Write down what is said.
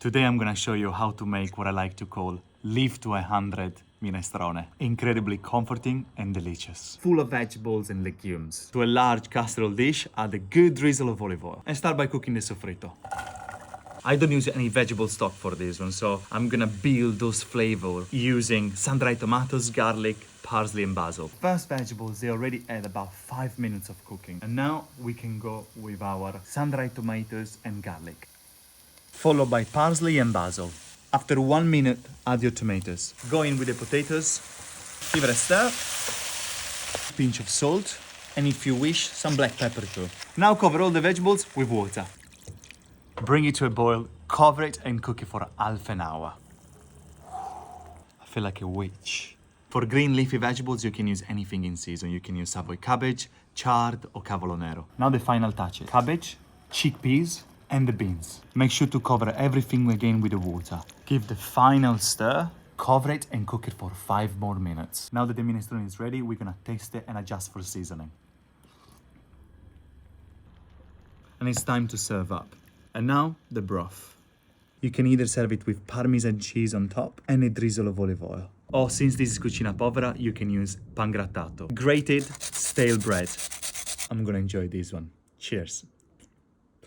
Today I'm gonna show you how to make what I like to call live to 100 minestrone. Incredibly comforting and delicious. Full of vegetables and legumes. To a large casserole dish, add a good drizzle of olive oil and start by cooking the sofrito. I don't use any vegetable stock for this one, so I'm gonna build those flavors using sun-dried tomatoes, garlic, parsley and basil. First vegetables, they already had about 5 minutes of cooking. And now we can go with our sun-dried tomatoes and garlic, followed by parsley and basil. After 1 minute, add your tomatoes. Go in with the potatoes, give it a stir, pinch of salt, and if you wish, some black pepper too. Now cover all the vegetables with water. Bring it to a boil, cover it and cook it for half an hour. I feel like a witch. For green leafy vegetables, you can use anything in season. You can use Savoy cabbage, chard or cavolo nero. Now the final touches. Cabbage, chickpeas, and the beans. Make sure to cover everything again with the water. Give the final stir, cover it and cook it for 5 more minutes. Now that the minestrone is ready, we're gonna taste it and adjust for seasoning. And it's time to serve up. And now the broth. You can either serve it with Parmesan cheese on top and a drizzle of olive oil. Or since this is cucina povera, you can use pan grattato. Grated stale bread. I'm gonna enjoy this one. Cheers.